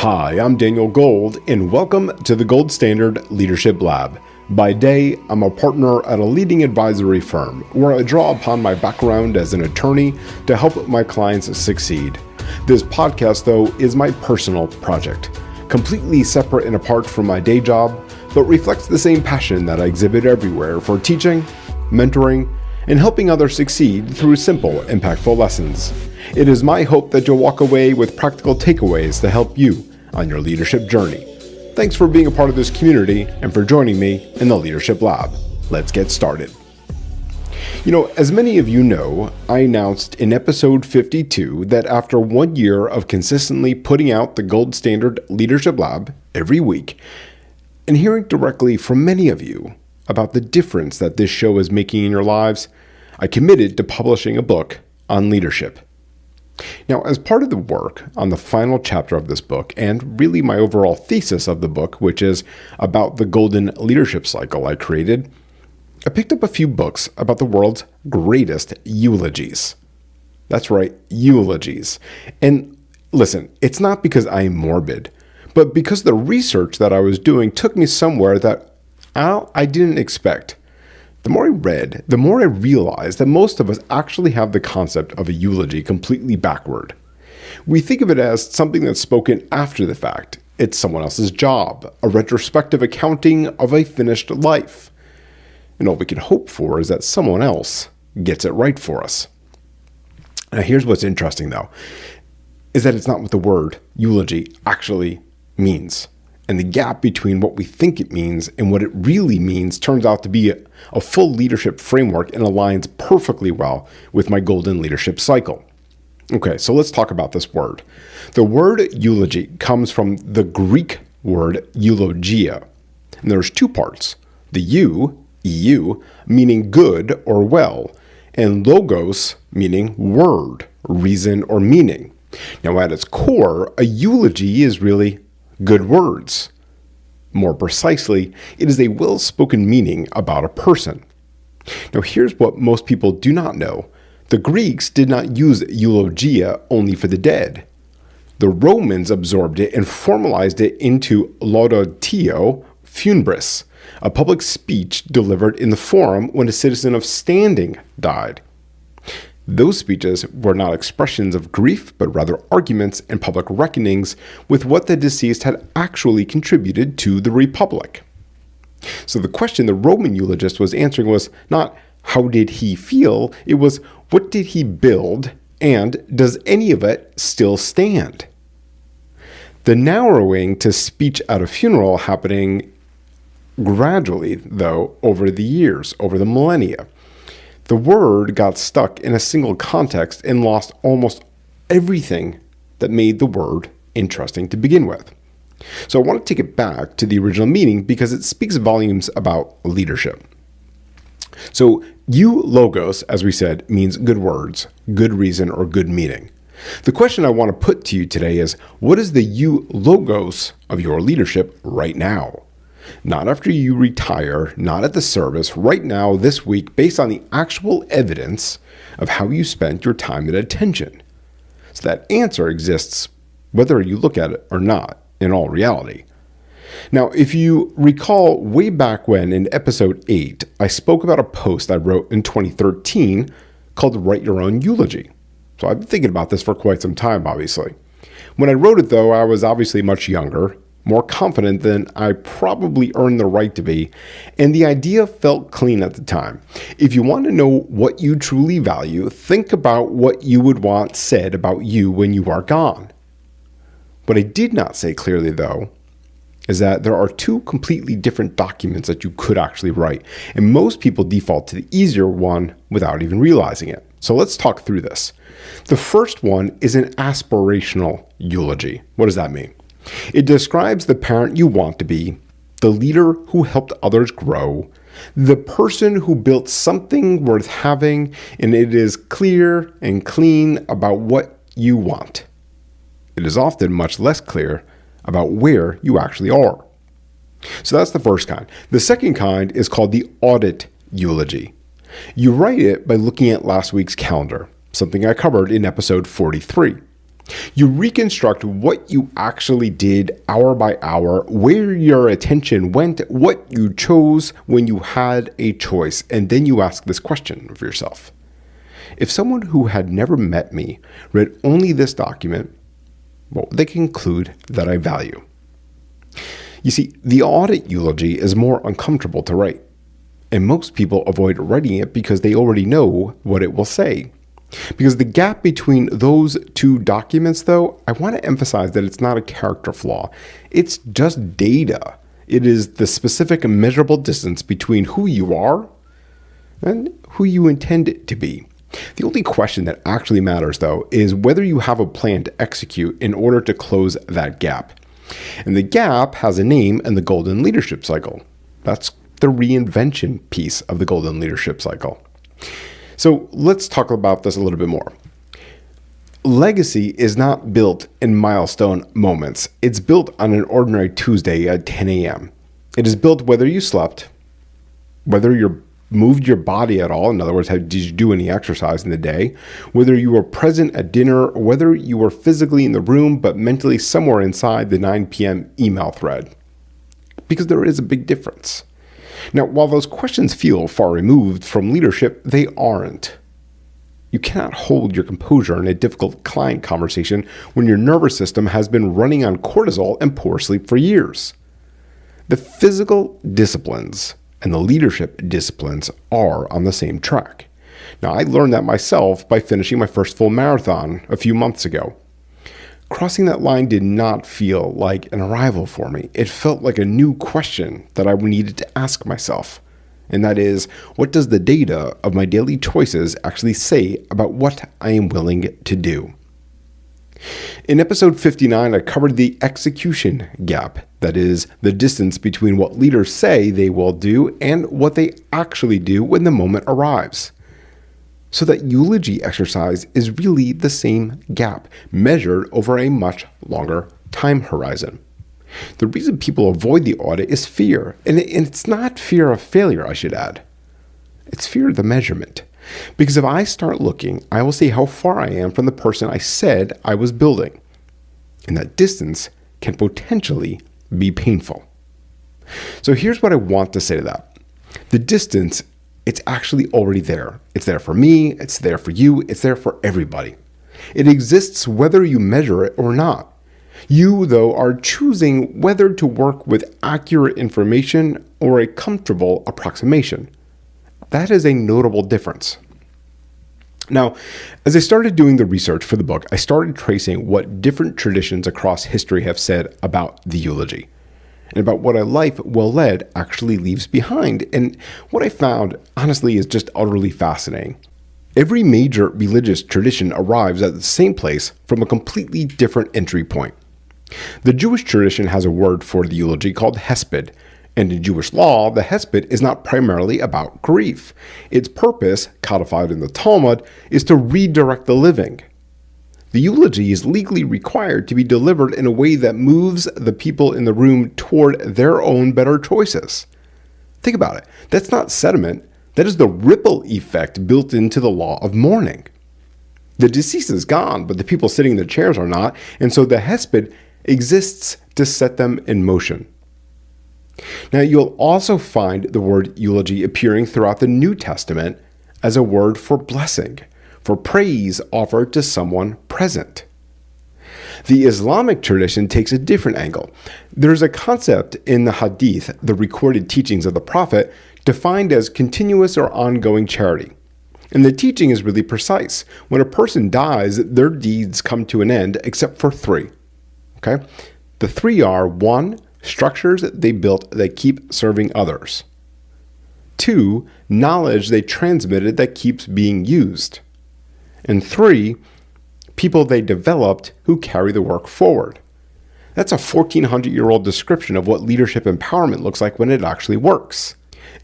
Hi, I'm Daniel Gold, and welcome to the Gold Standard Leadership Lab. By day, I'm a partner at a leading advisory firm where I draw upon my background as an attorney to help my clients succeed. This podcast, though, is my personal project, completely separate and apart from my day job, but reflects the same passion that I exhibit everywhere for teaching, mentoring, and helping others succeed through simple, impactful lessons. It is my hope that you'll walk away with practical takeaways to help you on your leadership journey. Thanks for being a part of this community and for joining me in the Leadership Lab. Let's get started. As many of you know, I announced in episode 52 that after 1 year of consistently putting out the Gold Standard Leadership Lab every week, and hearing directly from many of you about the difference that this show is making in your lives, I committed to publishing a book on leadership. Now, as part of the work on the final chapter of this book, and really my overall thesis of the book, which is about the golden leadership cycle I created, I picked up a few books about the world's greatest eulogies. That's right, eulogies. And listen, it's not because I am morbid, but because the research that I was doing took me somewhere that I didn't expect. The more I read, the more I realized that most of us actually have the concept of a eulogy completely backward. We think of it as something that's spoken after the fact. It's someone else's job, a retrospective accounting of a finished life. And all we can hope for is that someone else gets it right for us. Now, here's what's interesting, though, is that it's not what the word eulogy actually means. And the gap between what we think it means and what it really means turns out to be a full leadership framework and aligns perfectly well with my golden leadership cycle. Okay, so let's talk about this word. The word eulogy comes from the Greek word eulogia. And there's two parts. The eu, meaning good or well, and logos, meaning word, reason, or meaning. Now, at its core, a eulogy is really good words. More precisely, it is a well-spoken meaning about a person. Now, here's what most people do not know. The Greeks did not use eulogia only for the dead. The Romans absorbed it and formalized it into laudatio funebris, a public speech delivered in the forum when a citizen of standing died. Those speeches were not expressions of grief, but rather arguments and public reckonings with what the deceased had actually contributed to the republic. So the question the Roman eulogist was answering was not, how did he feel? It was, what did he build? And does any of it still stand? The narrowing to speech at a funeral happening gradually, though, over the years, over the millennia. The word got stuck in a single context and lost almost everything that made the word interesting to begin with. So I want to take it back to the original meaning because it speaks volumes about leadership. So eulogos, as we said, means good words, good reason, or good meaning. The question I want to put to you today is, what is the eulogos of your leadership right now? Not after you retire, not at the service, right now, this week, based on the actual evidence of how you spent your time and attention. So that answer exists whether you look at it or not, in all reality. Now, if you recall way back when in episode 8, I spoke about a post I wrote in 2013 called Write Your Own Eulogy. So I've been thinking about this for quite some time, obviously. When I wrote it, though, I was obviously much younger, more confident than I probably earned the right to be, and the idea felt clean at the time. If you want to know what you truly value, think about what you would want said about you when you are gone. What I did not say clearly, though, is that there are two completely different documents that you could actually write, and most people default to the easier one without even realizing it. So let's talk through this. The first one is an aspirational eulogy. What does that mean? It describes the parent you want to be, the leader who helped others grow, the person who built something worth having, and it is clear and clean about what you want. It is often much less clear about where you actually are. So that's the first kind. The second kind is called the audit eulogy. You write it by looking at last week's calendar, something I covered in episode 43. You reconstruct what you actually did hour by hour, where your attention went, what you chose when you had a choice, and then you ask this question of yourself. If someone who had never met me read only this document, what would they conclude that I value? You see, the audit eulogy is more uncomfortable to write, and most people avoid writing it because they already know what it will say. Because the gap between those two documents, though, I want to emphasize that it's not a character flaw. It's just data. It is the specific measurable distance between who you are and who you intend it to be. The only question that actually matters, though, is whether you have a plan to execute in order to close that gap. And the gap has a name in the Golden Leadership Cycle. That's the reinvention piece of the Golden Leadership Cycle. So let's talk about this a little bit more. Legacy is not built in milestone moments. It's built on an ordinary Tuesday at 10 a.m. It is built whether you slept, whether you moved your body at all, in other words, did you do any exercise in the day, whether you were present at dinner, whether you were physically in the room but mentally somewhere inside the 9 p.m. email thread. Because there is a big difference. Now, while those questions feel far removed from leadership, they aren't. You cannot hold your composure in a difficult client conversation when your nervous system has been running on cortisol and poor sleep for years. The physical disciplines and the leadership disciplines are on the same track. Now, I learned that myself by finishing my first full marathon a few months ago. Crossing that line did not feel like an arrival for me. It felt like a new question that I needed to ask myself. And that is, what does the data of my daily choices actually say about what I am willing to do? In episode 59, I covered the execution gap. That is, the distance between what leaders say they will do and what they actually do when the moment arrives. So that eulogy exercise is really the same gap, measured over a much longer time horizon. The reason people avoid the audit is fear, and it's not fear of failure, I should add. It's fear of the measurement. Because if I start looking, I will see how far I am from the person I said I was building. And that distance can potentially be painful. So here's what I want to say to that. The distance, it's actually already there. It's there for me, it's there for you, it's there for everybody. It exists whether you measure it or not. You, though, are choosing whether to work with accurate information or a comfortable approximation. That is a notable difference. Now, as I started doing the research for the book, I started tracing what different traditions across history have said about the eulogy and about what a life well led actually leaves behind. And what I found, honestly, is just utterly fascinating. Every major religious tradition arrives at the same place from a completely different entry point. The Jewish tradition has a word for the eulogy called hesped, and in Jewish law, the hesped is not primarily about grief. Its purpose, codified in the Talmud, is to redirect the living. The eulogy is legally required to be delivered in a way that moves the people in the room toward their own better choices. Think about it. That's not sentiment. That is the ripple effect built into the law of mourning. The deceased is gone, but the people sitting in the chairs are not, and so the hesped exists to set them in motion. Now, you'll also find the word eulogy appearing throughout the New Testament as a word for blessing, for praise offered to someone present. The Islamic tradition takes a different angle. There's a concept in the Hadith, the recorded teachings of the Prophet, defined as continuous or ongoing charity. And the teaching is really precise. When a person dies, their deeds come to an end except for three. Okay? The three are: 1, structures they built that keep serving others; 2, knowledge they transmitted that keeps being used; and 3, people they developed who carry the work forward. That's a 1,400-year-old description of what leadership empowerment looks like when it actually works.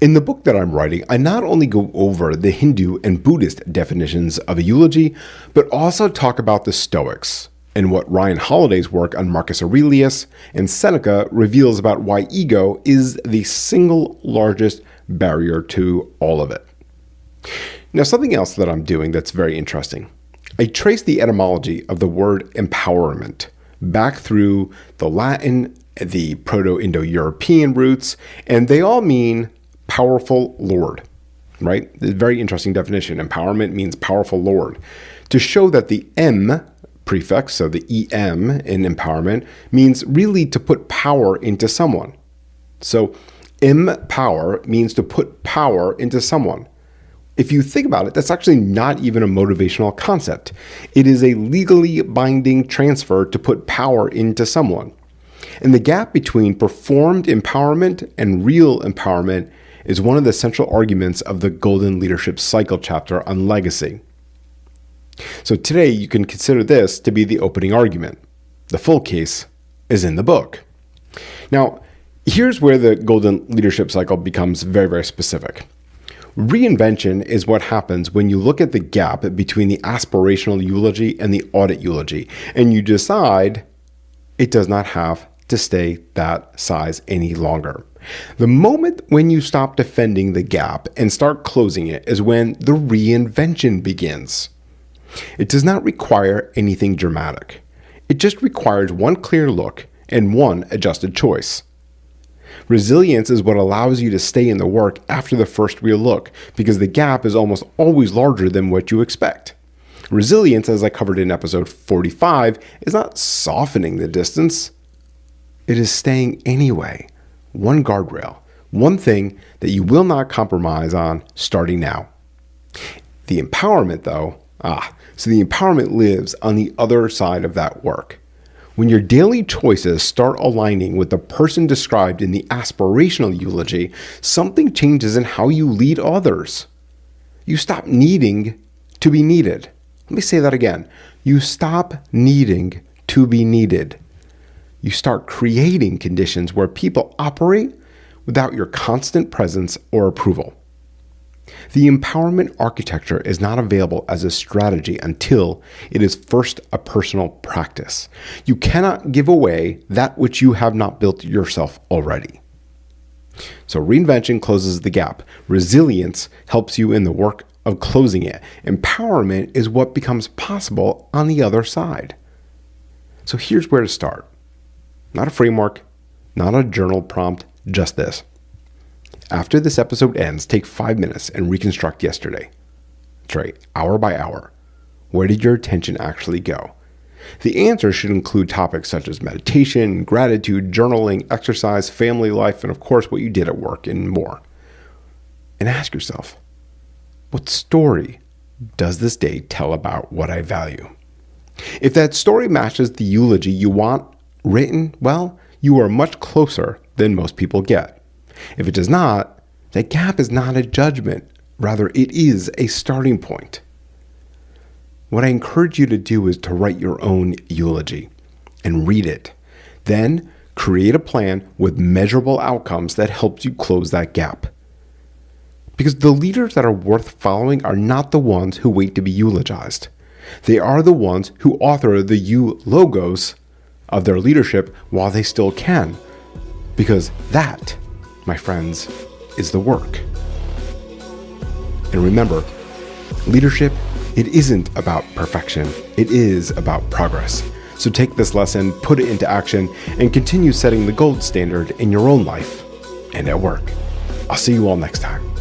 In the book that I'm writing, I not only go over the Hindu and Buddhist definitions of a eulogy, but also talk about the Stoics and what Ryan Holiday's work on Marcus Aurelius and Seneca reveals about why ego is the single largest barrier to all of it. Now, something else that I'm doing that's very interesting. I traced the etymology of the word empowerment back through the Latin, the Proto-Indo-European roots, and they all mean powerful lord, right? It's a very interesting definition. Empowerment means powerful lord. To show that the M prefix, so the EM in empowerment, means really to put power into someone. So empower means to put power into someone. If you think about it, that's actually not even a motivational concept. It is a legally binding transfer to put power into someone. And the gap between performed empowerment and real empowerment is one of the central arguments of the Golden Leadership Cycle chapter on legacy. So today you can consider this to be the opening argument. The full case is in the book. Now, here's where the Golden Leadership Cycle becomes very, very specific. Reinvention is what happens when you look at the gap between the aspirational eulogy and the audit eulogy, and you decide it does not have to stay that size any longer. The moment when you stop defending the gap and start closing it is when the reinvention begins. It does not require anything dramatic. It just requires one clear look and one adjusted choice. Resilience is what allows you to stay in the work after the first real look, because the gap is almost always larger than what you expect. Resilience, as I covered in episode 45, is not softening the distance. It is staying anyway. One guardrail, one thing that you will not compromise on starting now. The empowerment, though, so the empowerment lives on the other side of that work. When your daily choices start aligning with the person described in the aspirational eulogy, something changes in how you lead others. You stop needing to be needed. Let me say that again. You stop needing to be needed. You start creating conditions where people operate without your constant presence or approval. The empowerment architecture is not available as a strategy until it is first a personal practice. You cannot give away that which you have not built yourself already. So reinvention closes the gap. Resilience helps you in the work of closing it. Empowerment is what becomes possible on the other side. So here's where to start. Not a framework, not a journal prompt, just this. After this episode ends, take 5 minutes and reconstruct yesterday. That's right, hour by hour. Where did your attention actually go? The answer should include topics such as meditation, gratitude, journaling, exercise, family life, and of course what you did at work and more. And ask yourself, what story does this day tell about what I value? If that story matches the eulogy you want written, well, you are much closer than most people get. If it does not, that gap is not a judgment. Rather, it is a starting point. What I encourage you to do is to write your own eulogy and read it. Then create a plan with measurable outcomes that helps you close that gap. Because the leaders that are worth following are not the ones who wait to be eulogized. They are the ones who author the U logos of their leadership while they still can. Because that, my friends, is the work. And remember, leadership, it isn't about perfection. It is about progress. So take this lesson, put it into action, and continue setting the gold standard in your own life and at work. I'll see you all next time.